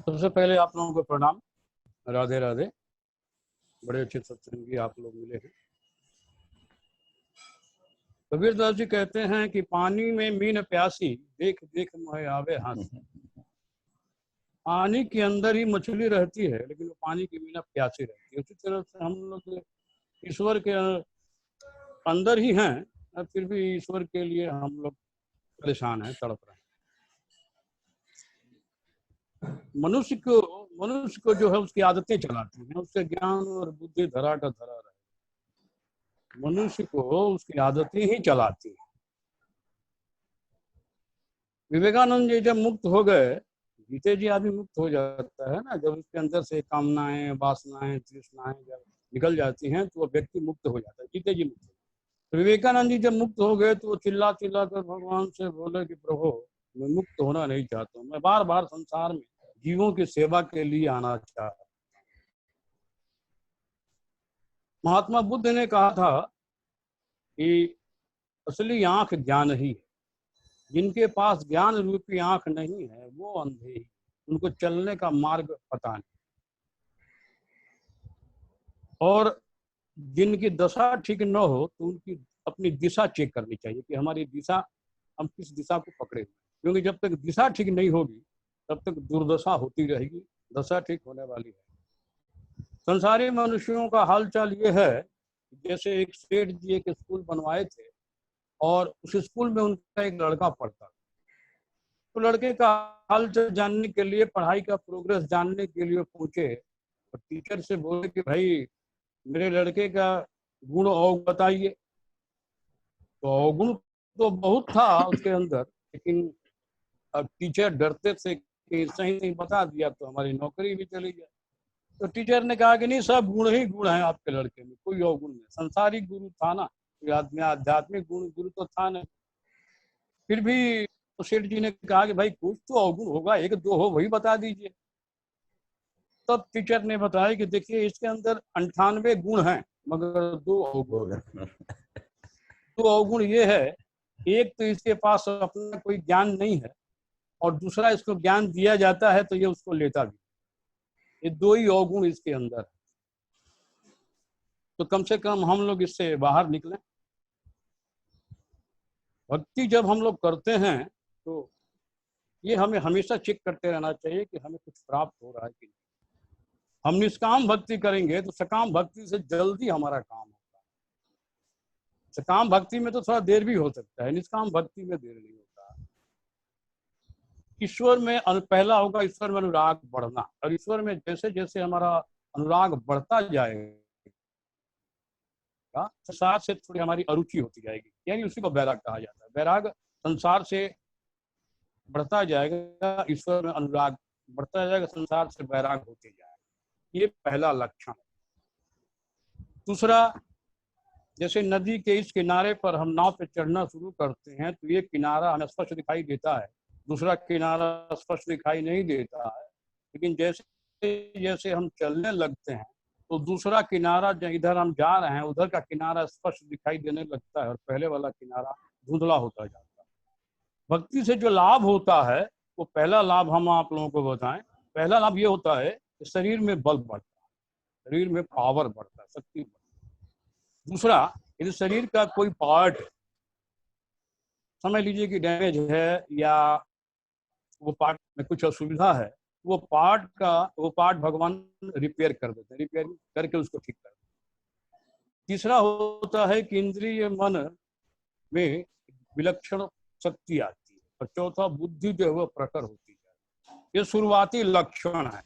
सबसे पहले आप लोगों को प्रणाम, राधे राधे। बड़े अच्छे सत्संगी आप लोग मिले हैं। कबीरदास जी कहते हैं कि पानी में मीन प्यासी, देख देख मोहे आवे हंसी। पानी के अंदर ही मछली रहती है, लेकिन वो पानी की मीना प्यासी रहती है। उसी तरह से हम लोग ईश्वर के अंदर ही हैं, और फिर भी ईश्वर के लिए हम लोग परेशान हैं, तड़प रहे हैं। मनुष्य को जो है उसकी आदतें चलाती हैं, उसके ज्ञान और बुद्धि धरा का धरा रहे। मनुष्य को उसकी आदतें ही चलाती हैं। विवेकानंद जी जब मुक्त हो गए, जीते जी आदमी मुक्त हो जाता है ना, जब उसके अंदर से कामनाएं, वासनाएं, तृष्णाएं जब निकल जाती हैं तो वो व्यक्ति मुक्त हो जाता है, जीते जी मुक्त। तो विवेकानंद जी जब मुक्त हो गए तो वो चिल्ला चिल्ला कर भगवान से बोले कि प्रभु, मैं मुक्त होना नहीं चाहता हूँ, मैं बार बार संसार में जीवों की सेवा के लिए आना चाहता हूँ। महात्मा बुद्ध ने कहा था कि असली आंख ज्ञान ही है। जिनके पास ज्ञान रूपी आंख नहीं है वो अंधे ही, उनको चलने का मार्ग पता नहीं। और जिनकी दशा ठीक न हो तो उनकी अपनी दिशा चेक करनी चाहिए कि हमारी दिशा, हम किस दिशा को पकड़े हुए, क्योंकि जब तक दिशा ठीक नहीं होगी तब तक दुर्दशा होती रहेगी। दशा ठीक होने वाली है। संसारी मनुष्यों का हालचाल ये है, जैसे एक सेठ जी एक स्कूल बनवाए थे और उस स्कूल में उनका एक लड़का पढ़ता, तो लड़के का हालचाल जानने के लिए, पढ़ाई का प्रोग्रेस जानने के लिए पूछे, और टीचर से बोले कि भाई मेरे लड़के का गुण और बताइए। तो अवगुण तो बहुत था उसके अंदर, लेकिन अब टीचर डरते थे कि सही नहीं बता दिया तो हमारी नौकरी भी चली जाए। तो टीचर ने कहा कि नहीं, सब गुण ही गुण है आपके लड़के में, कोई अवगुण नहीं। संसारिक गुरु था ना, आध्यात्मिक गुरु तो था नहीं। फिर भी तो सेठ जी ने कहा कि भाई कुछ तो अवगुण होगा, एक दो हो वही बता दीजिए। तब टीचर ने बताया कि देखिए इसके अंदर 98 गुण हैं, मगर दो अवगुण ये है, एक तो इसके पास अपना कोई ज्ञान नहीं है, और दूसरा इसको ज्ञान दिया जाता है तो ये उसको लेता भी। ये दो ही अवगुण इसके अंदर है। तो कम से कम हम लोग इससे बाहर निकलें। भक्ति जब हम लोग करते हैं तो ये हमें हमेशा चेक करते रहना चाहिए कि हमें कुछ प्राप्त हो रहा है कि नहीं। हम निष्काम भक्ति करेंगे तो सकाम भक्ति से जल्दी हमारा काम होता है। सकाम भक्ति में तो थोड़ा देर भी हो सकता है, निष्काम भक्ति में देर नहीं होता। ईश्वर में पहला होगा ईश्वर में अनुराग बढ़ना, और ईश्वर में जैसे जैसे हमारा अनुराग बढ़ता जाएगा, संसार से थोड़ी हमारी अरुचि होती जाएगी, यानी उसी को वैराग कहा जाता है। वैराग संसार से बढ़ता जाएगा, ईश्वर में अनुराग बढ़ता जाएगा, संसार से वैराग होते जाएगा। ये पहला लक्षण है। दूसरा, जैसे नदी के इस किनारे पर हम नाव पे चढ़ना शुरू करते हैं तो ये किनारा हमें स्पष्ट दिखाई देता है, दूसरा किनारा स्पष्ट दिखाई नहीं देता है। लेकिन जैसे जैसे हम चलने लगते हैं तो दूसरा किनारा, जो इधर हम जा रहे हैं उधर का किनारा स्पष्ट दिखाई देने लगता है, और पहले वाला किनारा धुंधला होता जाता है। भक्ति से जो लाभ होता है वो पहला लाभ हम आप लोगों को बताएं। पहला लाभ ये होता है कि शरीर में बल बढ़ता है, शरीर में पावर बढ़ता है, शक्ति बढ़ता है। दूसरा, यदि शरीर का कोई पार्ट समझ लीजिए कि डैमेज है या वो पार्ट में कुछ असुविधा है, वो पार्ट भगवान रिपेयर कर देते हैं, रिपेयर करके उसको ठीक कर देते हैं। तीसरा होता है कि इंद्रिय मन में विलक्षण शक्ति आती है, और चौथा बुद्धि जो है वो प्रखर होती है। ये शुरुआती लक्षण है।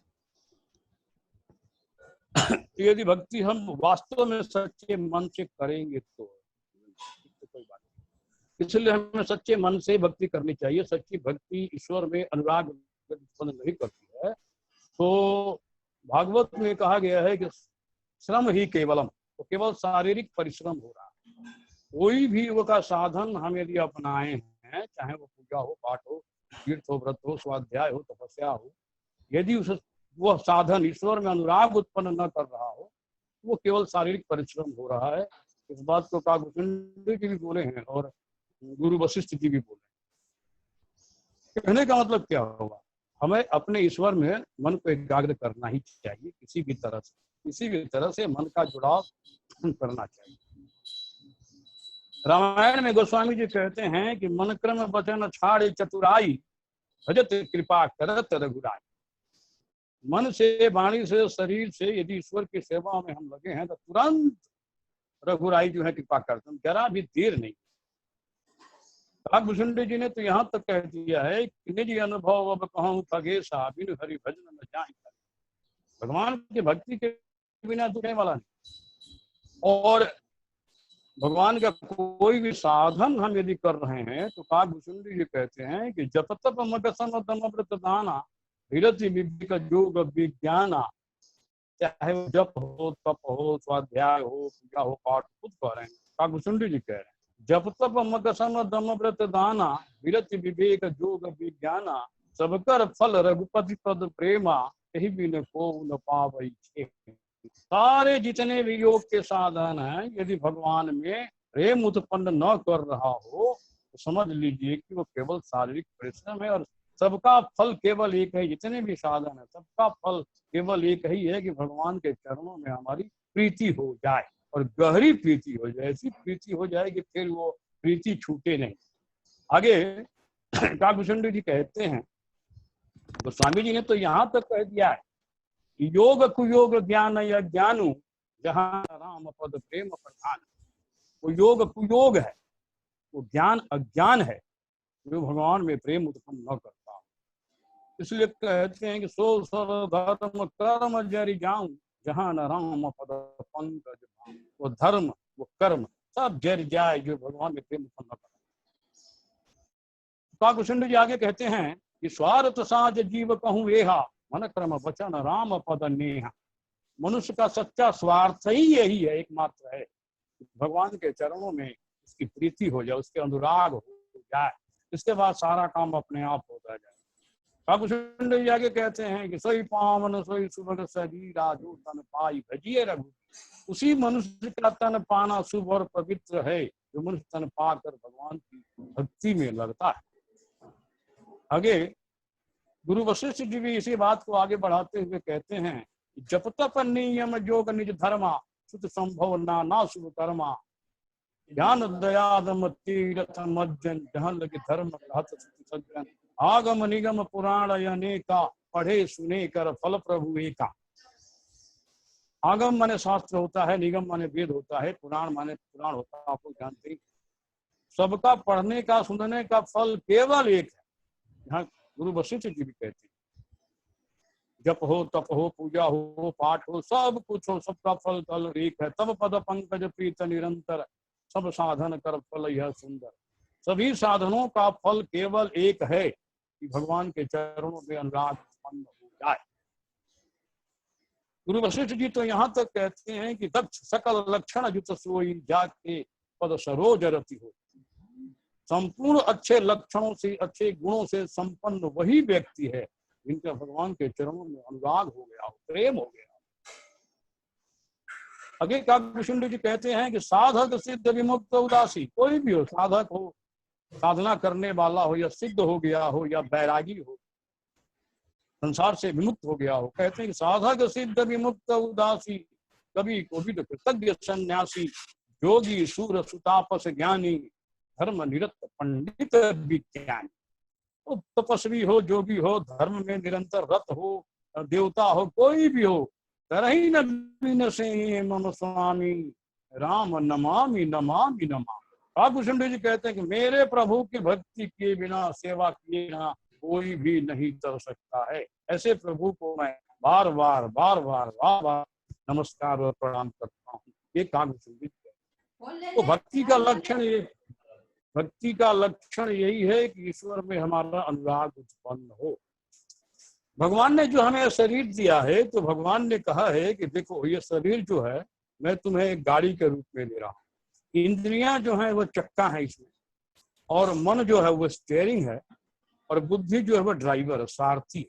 यदि भक्ति हम वास्तव में सच्चे मन से करेंगे तो कोई बात नहीं। इसलिए हमें सच्चे मन से भक्ति करनी चाहिए। सच्ची भक्ति ईश्वर में अनुराग उत्पन्न नहीं करती है तो भागवत में कहा गया है कि श्रम ही केवलम, तो केवल शारीरिक परिश्रम हो रहा है। कोई भी वो का साधन हम यदि अपनाए हैं, चाहे वो पूजा हो, पाठ हो, तीर्थ हो, व्रत हो, स्वाध्याय हो, तपस्या हो, यदि उस वो साधन ईश्वर में अनुराग उत्पन्न न कर रहा हो, वो केवल शारीरिक परिश्रम हो रहा है। इस बात को कागभूषण जी भी बोले हैं और गुरु वशिष्ठ जी भी बोले। कहने का मतलब क्या होगा, हमें अपने ईश्वर में मन को एकाग्र करना ही चाहिए, किसी भी तरह से मन का जुड़ाव करना चाहिए। रामायण में गोस्वामी जी कहते हैं कि मन क्रम वचन छाड़े चतुराई, भजत कृपा करत रघुराई। मन से, वाणी से, शरीर से यदि ईश्वर की सेवा में हम लगे हैं तो तुरंत रघुराई जो है कृपा करते हैं, जरा भी देर नहीं। भुसुंडी जी ने तो यहाँ तक कह दिया है कि निज अनुभव अब कहूं खगेशा, बिनु हरि भजन न जाहि। भगवान की भक्ति के बिना जुड़ने वाला नहीं। और भगवान का कोई भी साधन हम यदि कर रहे हैं तो काकभूषुंडी जी कहते हैं कि जप तप मगसन दम व्रत दाना विरति विवेक योग विज्ञाना। चाहे वो जप हो, तप हो, स्वाध्याय हो, पूजा हो, पाठ खुद कह रहे हैं, काकभूषुंडी जी कह रहे हैं। जप तप मगसन दम व्रत दाना विरति विवेक योग विज्ञाना, सबकर फल रघुपति पद प्रेमा, यही बिन को न पावई छे। सारे जितने भी योग के साधन हैं, यदि भगवान में प्रेम उत्पन्न न कर रहा हो तो समझ लीजिए कि वो केवल शारीरिक परिश्रम है, और सबका फल केवल एक है। जितने भी साधन है सबका फल केवल एक ही है कि भगवान के चरणों में हमारी प्रीति हो जाए, और गहरी प्रीति हो जाए। ऐसी प्रीति हो जाए कि फिर वो प्रीति छूटे नहीं। आगे काकभूषुंडी जी कहते हैं, तो स्वामी जी ने तो यहाँ तक कह दिया है, योग कुयोग ज्ञान अज्ञानु, जहाँ राम पद प्रेम प्रधान। वो योग कुयोग है, वो ज्ञान अज्ञान है जो भगवान में प्रेम उत्पन्न न करता। इसलिए कहते हैं कि सो सर्व धर्म कर्म जरि जाऊं, जहाँ न राम पद पंकज भाऊं। वो धर्म, वो कर्म सब जर जाए जो भगवान में प्रेम उत्पन्न न करता। काकभूषुंडी जी आगे कहते हैं कि स्वार्थ साज जीव कहूं एहा, मन क्रम वचन राम पद नेहा। मनुष्य का सच्चा स्वार्थ ही यही है, एकमात्र है, भगवान के चरणों में उसकी प्रीति हो जाए, उसके अनुराग हो जाए, इसके बाद सारा काम अपने आप होता जाए। काकभूषुंडी जी आगे कहते हैं कि सोई पावन सोई सुभग शरीरा, जो तन पाई भजिए रघु। उसी मनुष्य का तन पाना शुभ और पवित्र है जो मनुष्य तन पाकर भगवान की भक्ति में लगता है। आगे गुरु वशिष्ठ जी भी इसी बात को आगे बढ़ाते हुए कहते हैं, जप तप नियम जोग निज धर्मा, सुत संभव नाना शुभ कर्मा। ज्ञान दया दम तीरथ मज्जन, जहाँ लगे धर्म कहत सज्जन। आगम निगम पुराण अनेका, पढ़े सुने कर फल प्रभु एका। आगम माने शास्त्र होता है, निगम माने वेद होता है, पुराण माने पुराण होता है, आप लोग जानते हैं। सबका पढ़ने का सुनने का फल केवल एक है। यहाँ गुरु वशिष्ठ जी भी कहते हैं, जप हो, तप हो, पूजा हो, पाठ हो, सब कुछ हो, सबका फल कल एक है। तब पद पंकज प्रीत निरंतर, सब साधन कर फल यह सुंदर। सभी साधनों का फल केवल एक है कि भगवान के चरणों में अनुराग उत्पन्न हो जाए। गुरु वशिष्ठ जी तो यहाँ तक कहते हैं कि दक्ष सकल लक्षण युत सोई, जाके पद सरोज रति हो। संपूर्ण अच्छे लक्षणों से, अच्छे गुणों से संपन्न वही व्यक्ति है जिनका भगवान के चरणों में अनुराग हो गया हो, प्रेम हो गया। आगे काकभूषुंडी जी कहते हैं कि साधक सिद्ध विमुक्त उदासी। कोई भी हो, साधक हो, साधना करने वाला हो, या सिद्ध हो गया हो, या बैरागी हो, संसार से विमुक्त हो गया हो, कहते हैं कि साधक सिद्ध विमुक्त उदासी, कभी कोविद कृतज्ञ सन्यासी, योगी सूर सुतापस ज्ञानी, धर्म निरत पंडित विज्ञानी। तो तपस्वी हो, जोगी हो, धर्म में निरंतर रत हो, देवता हो, कोई भी हो, तरही न से मम स्वामी, राम नमामि नमामि नमामि। काकभूषुंडी जी कहते हैं कि मेरे प्रभु की भक्ति किए बिना, सेवा किए बिना कोई भी नहीं कर सकता है। ऐसे प्रभु को मैं बार बार नमस्कार और प्रणाम करता हूँ। ये काकभूषुंडी जी। तो भक्ति का लक्षण यही है कि ईश्वर में हमारा अनुराग उत्पन्न हो। भगवान ने जो हमें शरीर दिया है, तो भगवान ने कहा है कि देखो ये शरीर जो है मैं तुम्हें एक गाड़ी के रूप में दे रहा हूँ। इंद्रियां जो है वो चक्का है इसमें, और मन जो है वो स्टीयरिंग है, और बुद्धि जो है वो ड्राइवर है, सारथी है।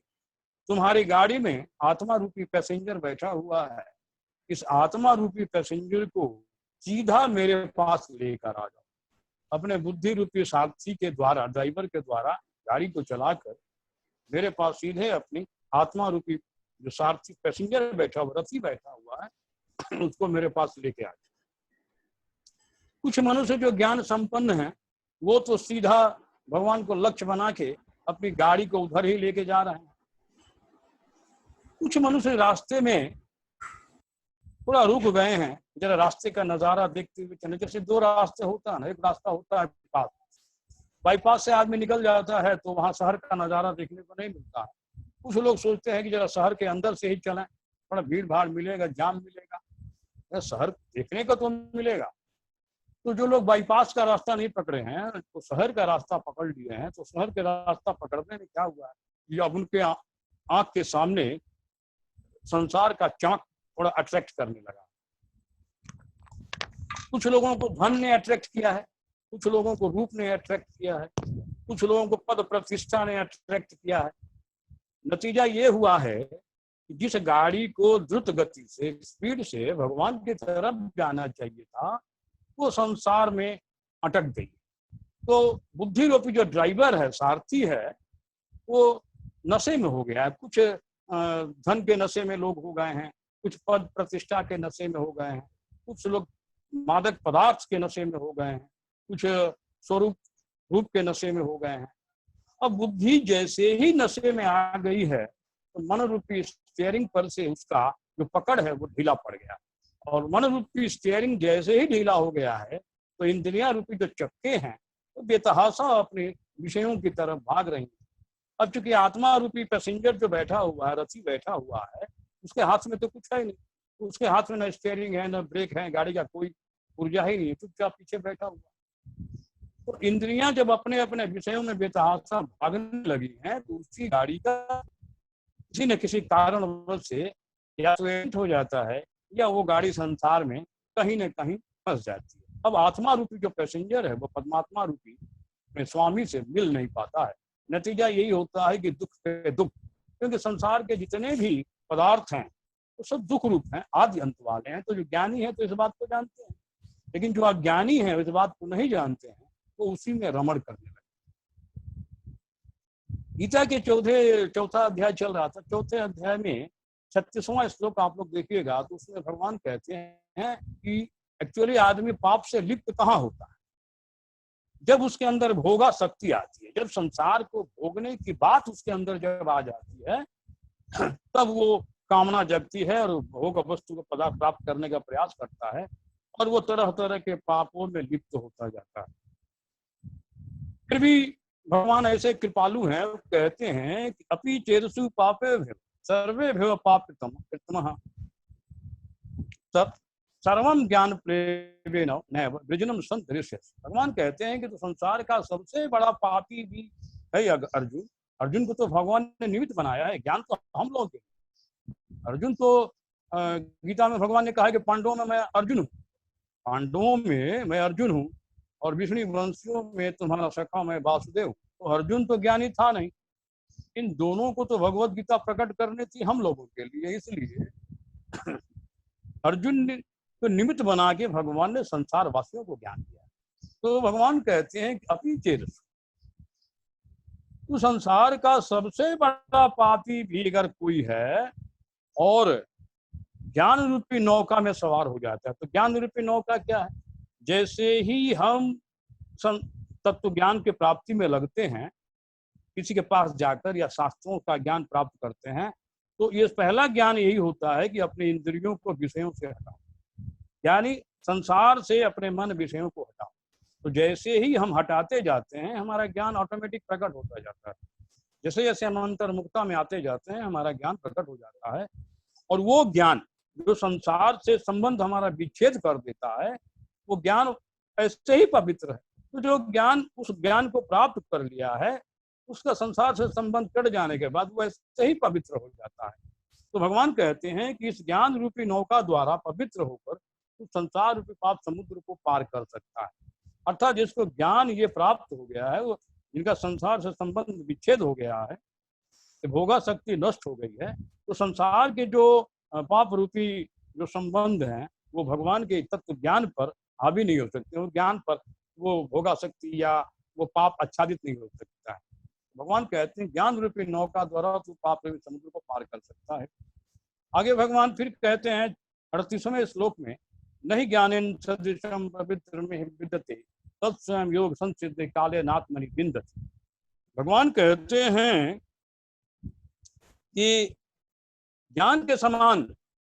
तुम्हारी गाड़ी में आत्मा रूपी पैसेंजर बैठा हुआ है। इस आत्मा रूपी पैसेंजर को सीधा मेरे पास लेकर आ जाओ। अपने बुद्धि रूपी सारथी के द्वारा, ड्राइवर के द्वारा गाड़ी को चलाकर मेरे पास सीधे अपनी आत्मा रूपी जो सारथी पैसेंजर बैठा हुआ, रथी बैठा हुआ है, उसको मेरे पास लेके आ जाए। कुछ मनुष्य जो ज्ञान संपन्न है वो तो सीधा भगवान को लक्ष्य बना के अपनी गाड़ी को उधर ही लेके जा रहे हैं। कुछ मनुष्य रास्ते में थोड़ा रुक गए हैं, जरा रास्ते का नजारा देखते हुए चले। जैसे दो रास्ते होता है ना, एक रास्ता होता है बाईपास, बाईपास से आदमी निकल जाता है तो वहां शहर का नजारा देखने को नहीं मिलता है। कुछ लोग सोचते हैं कि जरा शहर के अंदर से ही चलें, थोड़ा भीड़ भाड़ मिलेगा, जाम मिलेगा, शहर देखने को तो मिलेगा। तो जो लोग बाईपास का रास्ता नहीं पकड़े हैं तो शहर का रास्ता पकड़ लिए हैं, तो शहर का रास्ता पकड़ने में क्या हुआ है कि अब उनके आंख के सामने संसार का चमक थोड़ा अट्रैक्ट करने लगा। कुछ लोगों को धन ने अट्रैक्ट किया है, कुछ लोगों को रूप ने अट्रैक्ट किया है, कुछ लोगों को पद प्रतिष्ठा ने अट्रैक्ट किया है। नतीजा ये हुआ है कि जिस गाड़ी को द्रुत गति से, स्पीड से भगवान की तरफ जाना चाहिए था, वो संसार में अटक गई। तो बुद्धि रूपी जो ड्राइवर है, सारथी है, वो नशे में हो गया है। कुछ धन के नशे में लोग हो गए हैं, कुछ पद प्रतिष्ठा के नशे में हो गए हैं, कुछ लोग मादक पदार्थ के नशे में हो गए हैं, कुछ स्वरूप रूप के नशे में हो गए हैं। अब बुद्धि जैसे ही नशे में आ गई है तो मन रूपी स्टीयरिंग पर से उसका जो पकड़ है वो ढीला पड़ गया, और मन रूपी स्टीयरिंग जैसे ही ढीला हो गया है तो इंद्रियां रूपी जो चक्के हैं तो बेतहाशा अपने विषयों की तरफ भाग रही हैं। अब चूंकि आत्मा रूपी पैसेंजर जो बैठा हुआ है, रथी बैठा हुआ है, उसके हाथ में तो कुछ है नहीं, उसके हाथ में न स्टीयरिंग है, न ब्रेक है, गाड़ी का कोई ऊर्जा ही नहीं है, चुपचाप पीछे बैठा हुआ। तो इंद्रियां जब अपने अपने विषयों में बेतहाशा भागने लगी हैं तो उसकी गाड़ी का किसी न किसी कारण से या तो एक्सीडेंट हो जाता है या वो गाड़ी संसार में कहीं न कहीं फंस जाती है। अब आत्मा रूपी जो पैसेंजर है वो परमात्मा रूपी में स्वामी से मिल नहीं पाता है। नतीजा यही होता है कि दुख पे दुख, क्योंकि संसार के जितने भी पदार्थ हैं वो सब दुख रूप हैं, आदि अंत वाले हैं। तो जो ज्ञानी है तो इस बात को जानते हैं, लेकिन जो अज्ञानी है इस बात को नहीं जानते हैं, वो उसी में रमण करने लगे। गीता के चौथा अध्याय चल रहा था, चौथे अध्याय में 36वां श्लोक आप लोग देखिएगा तो उसमें भगवान कहते हैं कि एक्चुअली आदमी पाप से लिप्त कहाँ होता है, जब उसके अंदर भोगा शक्ति आती है, जब संसार को भोगने की बात उसके अंदर जब आ जाती है तब वो कामना जगती है और भोग वस्तु को पदार्थ प्राप्त करने का प्रयास करता है और वो तरह तरह के पापों में लिप्त होता जाता है। फिर भी भगवान ऐसे कृपालु हैं, कहते हैं कि अपि चेदसु पापे सर्वे भ्यो पापितम सर्वम ज्ञान प्रेमेण नैव वृजनम संतरिष्यति। भगवान कहते हैं कि तो संसार का सबसे बड़ा पापी भी है अर्जुन। अर्जुन को तो भगवान ने निमित्त बनाया है, ज्ञान तो हम लोग के। अर्जुन तो गीता में भगवान ने कहा है कि पांडवों में मैं अर्जुन हूँ, पांडवों में मैं अर्जुन हूँ और विष्णु वंशियों में तुम्हारा सखा मैं वासुदेव। तो अर्जुन तो ज्ञानी था नहीं, इन दोनों को तो भगवत गीता प्रकट करनी थी हम लोगों के लिए, इसलिए अर्जुन ने तो निमित्त बना के भगवान ने संसार वासियों को ज्ञान दिया। तो भगवान कहते हैं कि अपि चेदसु, तो संसार का सबसे बड़ा पापी भी अगर कोई है और ज्ञान रूपी नौका में सवार हो जाता है। तो ज्ञान रूपी नौका क्या है, जैसे ही हम तत्व ज्ञान की प्राप्ति में लगते हैं, किसी के पास जाकर या शास्त्रों का ज्ञान प्राप्त करते हैं, तो ये पहला ज्ञान यही होता है कि अपने इंद्रियों को विषयों से हटाओ, यानी संसार से अपने मन विषयों को हटाओ। तो जैसे ही हम हटाते जाते हैं हमारा ज्ञान ऑटोमेटिक प्रकट होता जाता है। जैसे जैसे हम अंतर्मुक्ता में आते जाते हैं हमारा ज्ञान प्रकट हो जाता है, और वो ज्ञान जो संसार से संबंध हमारा विच्छेद कर देता है वो ज्ञान ऐसे ही पवित्र है। तो जो ज्ञान उस ज्ञान को प्राप्त कर लिया है उसका संसार से संबंध कट जाने के बाद वो ऐसे ही पवित्र हो जाता है। तो भगवान कहते हैं कि इस ज्ञान रूपी नौका द्वारा पवित्र होकर तो संसार रूपी पाप समुद्र को पार कर सकता है। अर्थात जिसको ज्ञान ये प्राप्त हो गया है, वो जिनका संसार से संबंध विच्छेद हो गया है, भोगा शक्ति नष्ट हो गई है, तो संसार के जो पाप रूपी जो संबंध हैं वो भगवान के तत्व ज्ञान पर हावी नहीं हो सकते, वो ज्ञान पर वो भोगा शक्ति या वो पाप आच्छादित नहीं हो सकता है। भगवान कहते हैं ज्ञान रूपी नौका द्वारा तू पाप रूपी समुद्र को पार कर सकता है। आगे भगवान फिर कहते हैं 38वें श्लोक में, नहीं ज्ञानेन सदृशम पवित्र में विद्यते तत्स्वयं योग संसिद्ध काले नात्मनि विन्दति। भगवान कहते हैं कि ज्ञान के समान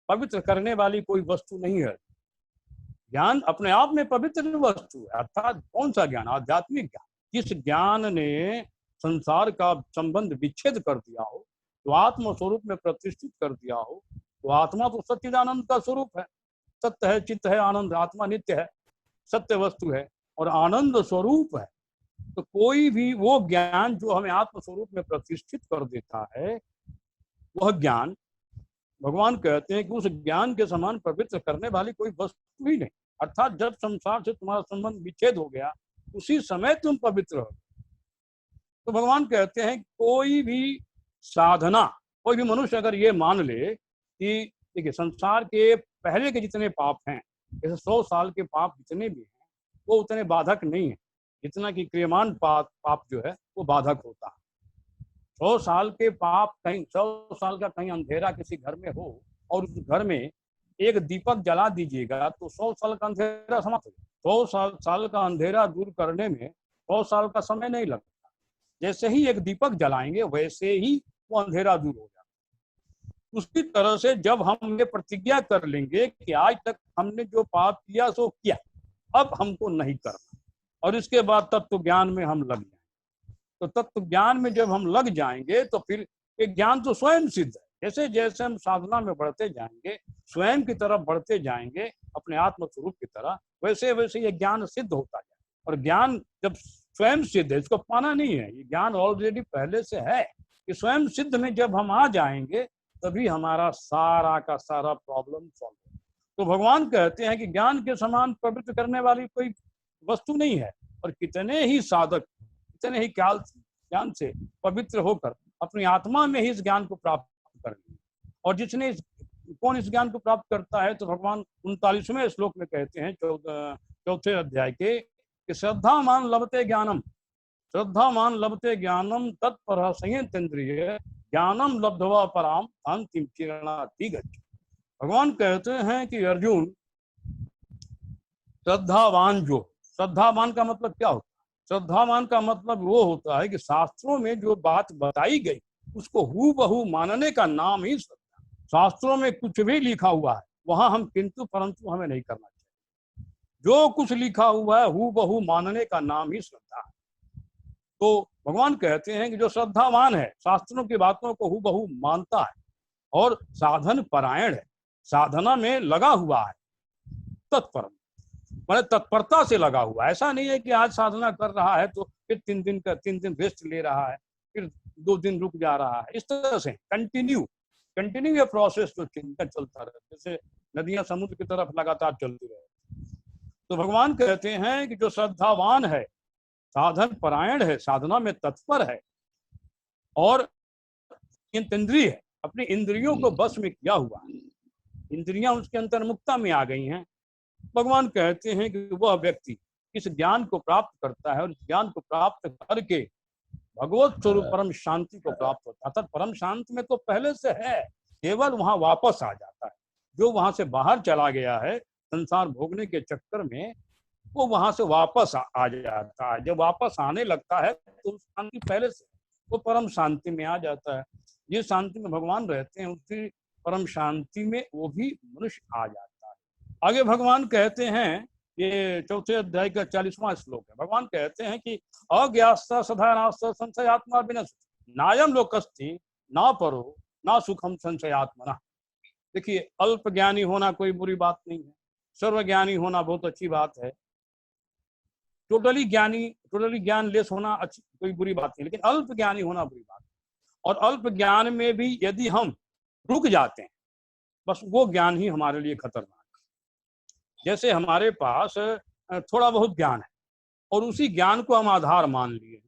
पवित्र करने वाली कोई वस्तु नहीं है। ज्ञान अपने आप में पवित्र वस्तु है, अर्थात कौन सा ज्ञान? आध्यात्मिक ज्ञान। जिस ज्ञान ने संसार का संबंध विच्छेद कर दिया हो, तो आत्म स्वरूप में प्रतिष्ठित कर दिया हो, तो आत्मा तो सच्चिदानंद का स्वरूप है, सत्य है, चित्त है, आनंद, आत्मा नित्य है, सत्य वस्तु है और आनंद स्वरूप है। तो कोई भी वो ज्ञान जो हमें आत्म स्वरूप में प्रतिष्ठित कर देता है, वह ज्ञान, भगवान कहते हैं कि उस ज्ञान के समान पवित्र करने वाली कोई वस्तु ही नहीं। अर्थात जब संसार से तुम्हारा संबंध विच्छेद हो गया, उसी समय तुम पवित्र हो। तो भगवान कहते हैं कोई भी साधना, कोई भी मनुष्य अगर ये मान ले कि देखिए संसार के पहले के जितने पाप हैं, जैसे 100 साल के पाप जितने भी हैं, वो उतने बाधक नहीं है जितना कि क्रियमान पाप जो है वो बाधक होता है। 100 साल के पाप, कहीं 100 साल का कहीं अंधेरा किसी घर में हो और उस घर में एक दीपक जला दीजिएगा तो 100 साल का अंधेरा समाप्त हो जाएगा। 100 साल का अंधेरा दूर करने में 100 साल का समय नहीं लगता। जैसे ही एक दीपक जलाएंगे वैसे ही वो अंधेरा दूर हो जाता। उसी तरह से जब हम ये प्रतिज्ञा कर लेंगे कि आज तक हमने जो पाप किया सो किया, अब हमको नहीं करना, और इसके बाद तत्व ज्ञान में हम लग जाएंगे, तो तत्व ज्ञान में जब हम लग जाएंगे तो फिर ये ज्ञान तो स्वयं सिद्ध है। जैसे जैसे हम साधना में बढ़ते जाएंगे, स्वयं की तरफ बढ़ते जाएंगे अपने आत्म स्वरूप की तरह, वैसे वैसे ये ज्ञान सिद्ध होता जाए। और ज्ञान जब स्वयं सिद्ध है, इसको पाना नहीं है, ये ज्ञान ऑलरेडी पहले से है कि स्वयं सिद्ध में जब हम आ जाएंगे तभी हमारा सारा का सारा प्रॉब्लम सॉल्व हो। तो भगवान कहते हैं कि ज्ञान के समान पवित्र करने वाली कोई वस्तु नहीं है, और कितने ही साधक कितने ही ज्ञान से पवित्र होकर अपनी आत्मा में ही इस ज्ञान को प्राप्त कर लिया। और जिसने कौन इस ज्ञान को प्राप्त करता है, तो भगवान 39वें श्लोक में कहते हैं 4थे अध्याय के, कि श्रद्धामान लभते ज्ञानम, श्रद्धामान लभते ज्ञानम तत्पर संयतेन्द्रिय ज्ञानम लब्ध्वा पराम अंतिम चिरणाति गच्छ। भगवान कहते हैं कि अर्जुन, श्रद्धावान, जो श्रद्धावान का मतलब क्या होता है? श्रद्धावान का मतलब वो होता है कि शास्त्रों में जो बात बताई गई उसको हूबहू मानने का नाम ही श्रद्धा। शास्त्रों में कुछ भी लिखा हुआ है वहां हम किंतु परंतु हमें नहीं करना चाहिए। जो कुछ लिखा हुआ है हूबहू मानने का नाम ही श्रद्धा है। तो भगवान कहते हैं कि जो श्रद्धावान है, शास्त्रों की बातों को हूबहू मानता है और साधन परायण है, साधना में लगा हुआ है, तत्पर मैंने तत्परता से लगा हुआ। ऐसा नहीं है कि आज साधना कर रहा है तो फिर 3 दिन रेस्ट ले रहा है, फिर 2 दिन रुक जा रहा है। इस तरह से कंटिन्यू ये प्रोसेस जो चिंतन चलता रहे, जैसे नदियां समुद्र की तरफ लगातार चलती रहे। तो भगवान कहते हैं कि जो श्रद्धावान है, साधन परायण है, साधना में तत्पर है और इंद्रिय है, अपनी इंद्रियों को बस में किया हुआ है, इंद्रियां उसके अंतर्मुक्ता में आ गई हैं। भगवान कहते हैं कि वह व्यक्ति इस ज्ञान को प्राप्त करता है और इस ज्ञान को प्राप्त करके भगवत स्वरूप परम शांति को प्राप्त होता है। अर्थात परम शांति में तो पहले से है, केवल वहां वापस आ जाता है। जो वहां से बाहर चला गया है संसार भोगने के चक्कर में, वो वहां से वापस आ जाता है। जब वापस आने लगता है तो शांति पहले से, वो परम शांति में आ जाता है। जिस शांति में भगवान रहते हैं उसी परम शांति में वो भी मनुष्य आ जाता है। आगे भगवान कहते हैं, ये 4थे अध्याय का 40वां श्लोक है। भगवान कहते हैं कि अज्ञास्ता सधानास्ता संशयात्मा विनश्यति नायम लोकस्ति ना परो ना सुखम संशयात्मना। देखिए, अल्प ज्ञानी होना कोई बुरी बात नहीं है, सर्वज्ञानी होना बहुत अच्छी बात है, टोटली ज्ञान लेस होना अच्छी कोई बुरी बात नहीं, लेकिन अल्प ज्ञानी होना बुरी बात है। और अल्प ज्ञान में भी यदि हम रुक जाते हैं, बस वो ज्ञान ही हमारे लिए खतरनाक है। जैसे हमारे पास थोड़ा बहुत ज्ञान है और उसी ज्ञान को हम आधार मान लिए,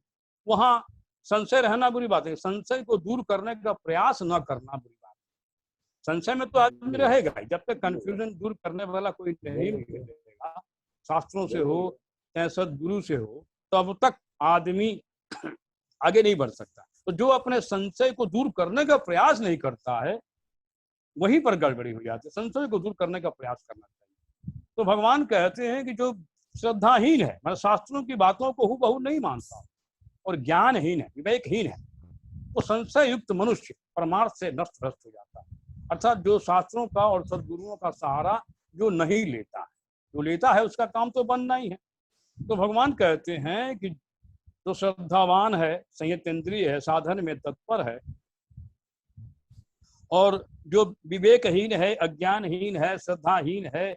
वहां संशय रहना बुरी बात है। संशय को दूर करने का प्रयास न करना बुरी बात है। संशय में तो आदमी रहेगा, जब तक कंफ्यूजन दूर करने वाला कोई नहीं मिलेगा, शास्त्रों से हो चाहे सदगुरु से हो, तब तक आदमी आगे नहीं बढ़ सकता। तो जो अपने संशय को दूर करने का प्रयास नहीं करता है वहीं पर गड़बड़ी हो जाती है। संशय को दूर करने का प्रयास करना चाहिए। तो भगवान कहते हैं कि जो श्रद्धाहीन है, मतलब शास्त्रों की बातों को हूबहू नहीं मानता और ज्ञानहीन है, विवेकहीन है, तो संशय युक्त मनुष्य परमार्थ से नष्ट भ्रष्ट हो जाता है। अर्थात जो शास्त्रों का और सदगुरुओं का सहारा जो नहीं लेता है, जो लेता है उसका काम तो बनना ही है। तो भगवान कहते हैं कि जो श्रद्धावान है, संयतेंद्रिय है, साधन में तत्पर है, और जो विवेकहीन है, अज्ञानहीन है, श्रद्धाहीन है,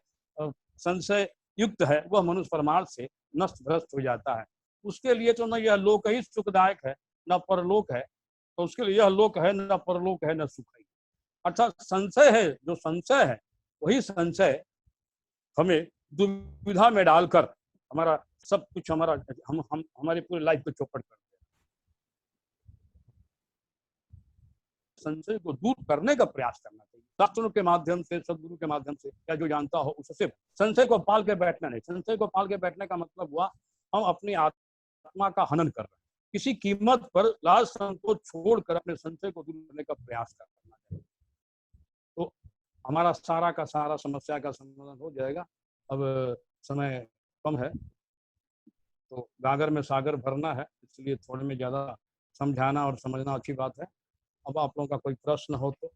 संशय युक्त है, वह मनुष्य परमार्थ से नष्ट भ्रष्ट हो जाता है। उसके लिए तो न यह लोक ही सुखदायक है न परलोक है, तो उसके लिए यह लोक है न परलोक है न सुख है। अर्थात संशय है, जो संशय है वही संशय हमें दुविधा में डालकर हमारा सब कुछ, हमारा हम हमारी पूरी लाइफ को चौपट कर देगा। संशय को दूर करने का प्रयास करना चाहिए, शास्त्रों के माध्यम से, सदगुरु के माध्यम से, या जो जानता हो उससे। संशय को पाल के बैठना नहीं। संशय को पाल के बैठने का मतलब हुआ हम अपनी आत्मा का हनन कर रहे हैं। किसी कीमत पर लाज संकोच छोड़कर अपने संशय को दूर करने का प्रयास करना चाहिए, तो हमारा सारा का सारा समस्या का समाधान हो जाएगा। अब समय कम है तो गागर में सागर भरना है, इसलिए थोड़े में ज्यादा समझाना और समझना अच्छी बात है। अब आप लोगों का कोई प्रश्न हो तो